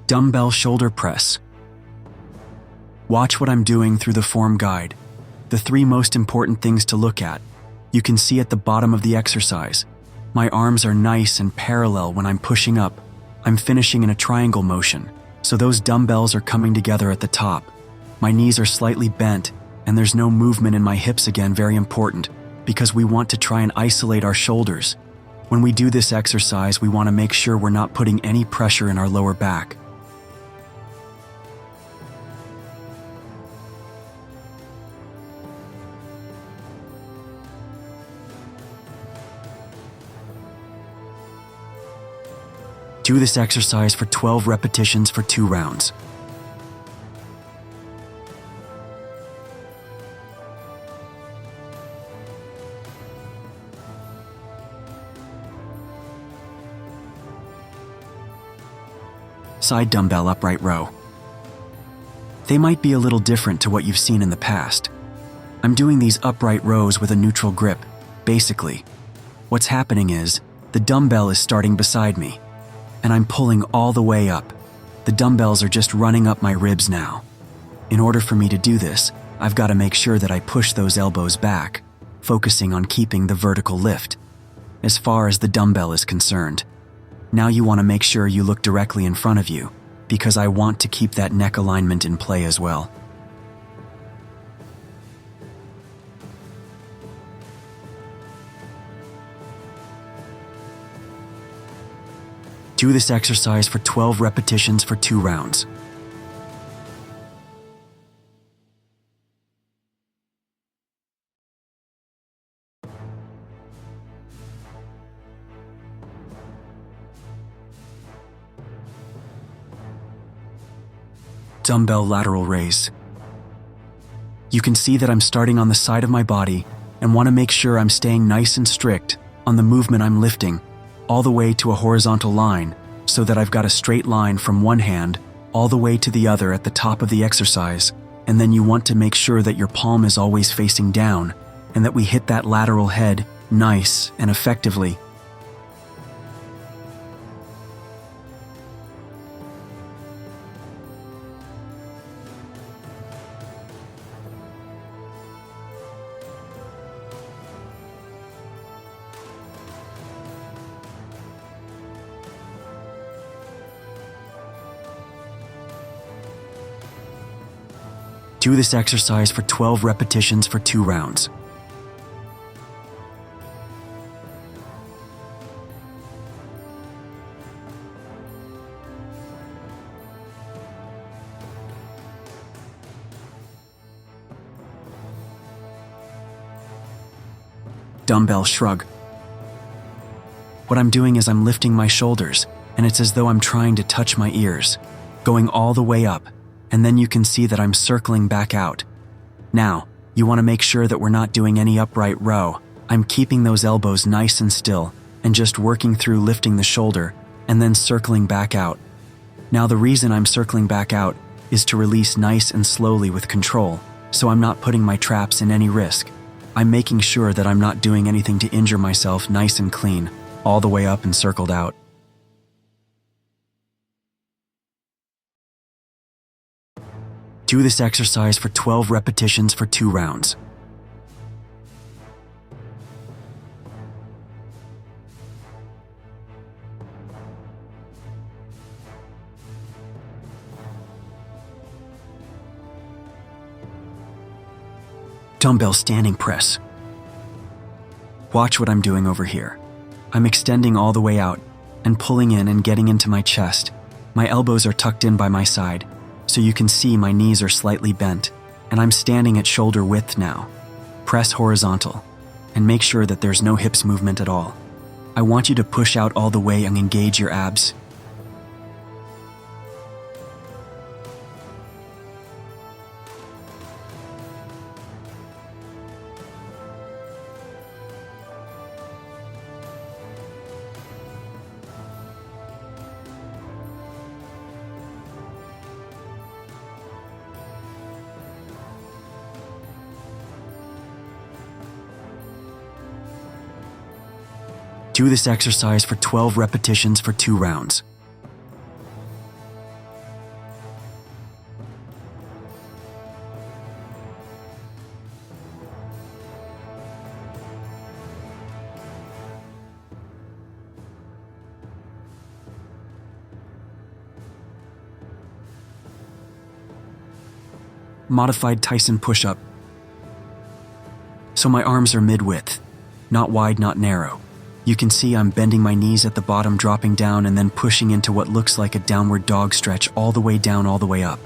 Dumbbell shoulder press. Watch what I'm doing through the form guide. The 3 most important things to look at. You can see at the bottom of the exercise. My arms are nice and parallel when I'm pushing up. I'm finishing in a triangle motion, so those dumbbells are coming together at the top. My knees are slightly bent, and there's no movement in my hips again, very important, because we want to try and isolate our shoulders. When we do this exercise, we want to make sure we're not putting any pressure in our lower back. Do this exercise for 12 repetitions for 2 rounds. Side dumbbell upright row. They might be a little different to what you've seen in the past. I'm doing these upright rows with a neutral grip. Basically, what's happening is the dumbbell is starting beside me, and I'm pulling all the way up. The dumbbells are just running up my ribs now. In order for me to do this, I've got to make sure that I push those elbows back, focusing on keeping the vertical lift. As far as the dumbbell is concerned, now you want to make sure you look directly in front of you, because I want to keep that neck alignment in play as well. Do this exercise for 12 repetitions for 2 rounds. Dumbbell lateral raise. You can see that I'm starting on the side of my body and want to make sure I'm staying nice and strict on the movement I'm lifting, all the way to a horizontal line, so that I've got a straight line from one hand all the way to the other at the top of the exercise. And then you want to make sure that your palm is always facing down and that we hit that lateral head nice and effectively. Do this exercise for 12 repetitions for 2 rounds. Dumbbell shrug. What I'm doing is I'm lifting my shoulders, and it's as though I'm trying to touch my ears, going all the way up. And then you can see that I'm circling back out. Now, you want to make sure that we're not doing any upright row. I'm keeping those elbows nice and still and just working through lifting the shoulder and then circling back out. Now, the reason I'm circling back out is to release nice and slowly with control, so I'm not putting my traps in any risk. I'm making sure that I'm not doing anything to injure myself, nice and clean, all the way up and circled out. Do this exercise for 12 repetitions for 2 rounds. Dumbbell standing press. Watch what I'm doing over here. I'm extending all the way out and pulling in and getting into my chest. My elbows are tucked in by my side, so you can see my knees are slightly bent, and I'm standing at shoulder width now. Press horizontal, and make sure that there's no hips movement at all. I want you to push out all the way and engage your abs. Do this exercise for 12 repetitions for 2 rounds. Modified Tyson push-up. So my arms are mid-width, not wide, not narrow. You can see I'm bending my knees at the bottom, dropping down, and then pushing into what looks like a downward dog stretch all the way down, all the way up.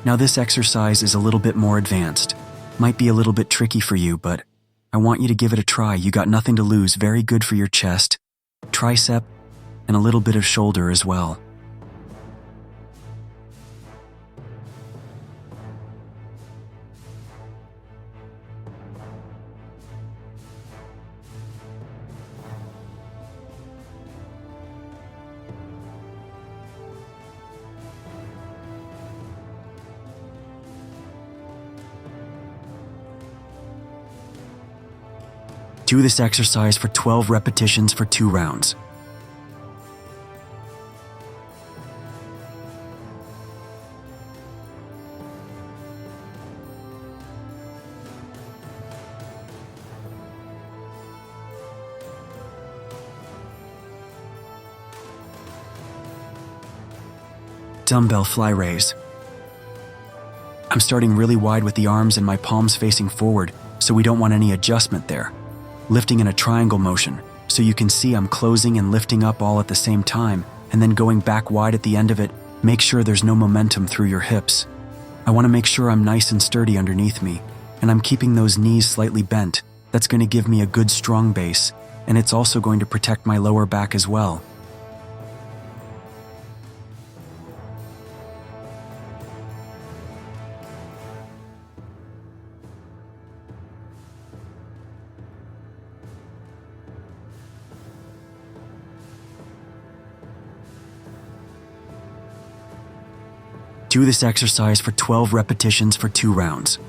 Now this exercise is a little bit more advanced. Might be a little bit tricky for you, but I want you to give it a try. You got nothing to lose. Very good for your chest, tricep, and a little bit of shoulder as well. Do this exercise for 12 repetitions for 2 rounds. Dumbbell fly raise. I'm starting really wide with the arms and my palms facing forward, so we don't want any adjustment there. Lifting in a triangle motion, so you can see I'm closing and lifting up all at the same time, and then going back wide at the end of it. Make sure there's no momentum through your hips. I want to make sure I'm nice and sturdy underneath me, and I'm keeping those knees slightly bent. That's going to give me a good strong base, and it's also going to protect my lower back as well. Do this exercise for 12 repetitions for 2 rounds.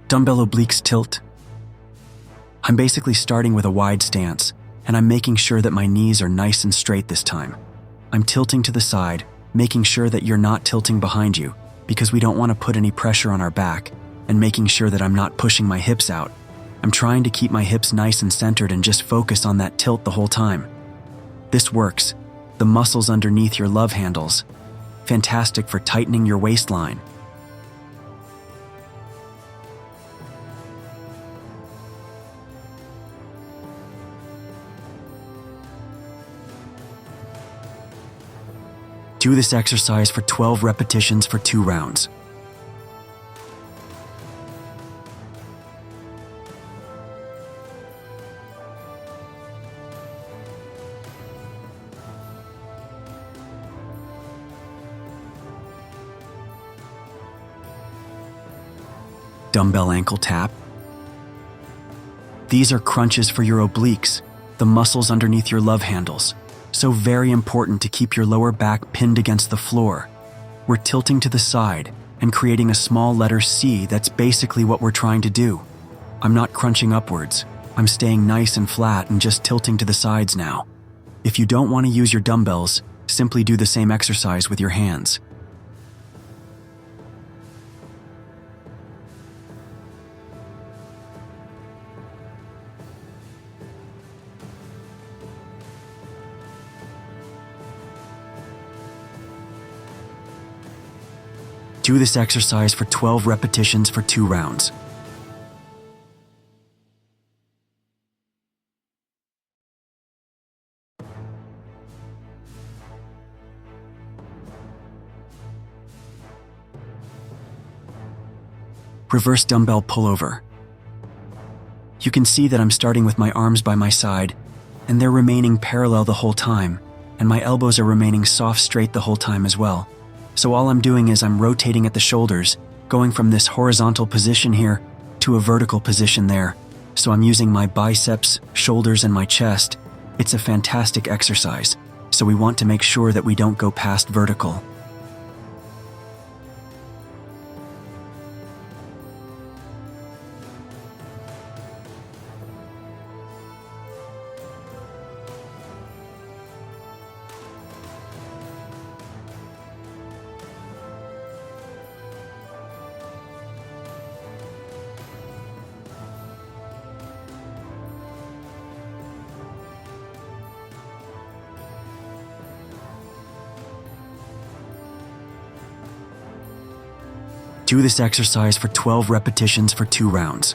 Dumbbell Obliques Tilt. I'm basically starting with a wide stance, and I'm making sure that my knees are nice and straight this time. I'm tilting to the side, making sure that you're not tilting behind you, because we don't want to put any pressure on our back, and making sure that I'm not pushing my hips out. I'm trying to keep my hips nice and centered and just focus on that tilt the whole time. This works. The muscles underneath your love handles. Fantastic for tightening your waistline. Do this exercise for 12 repetitions for 2 rounds. Dumbbell ankle tap. These are crunches for your obliques, the muscles underneath your love handles. So very important to keep your lower back pinned against the floor. We're tilting to the side and creating a small letter C. That's basically what we're trying to do. I'm not crunching upwards. I'm staying nice and flat and just tilting to the sides now. If you don't want to use your dumbbells, simply do the same exercise with your hands. Do this exercise for 12 repetitions for 2 rounds. Reverse dumbbell pullover. You can see that I'm starting with my arms by my side, and they're remaining parallel the whole time, and my elbows are remaining soft straight the whole time as well. So all I'm doing is I'm rotating at the shoulders, going from this horizontal position here to a vertical position there. So I'm using my biceps, shoulders, and my chest. It's a fantastic exercise, so we want to make sure that we don't go past vertical. Do this exercise for 12 repetitions for 2 rounds.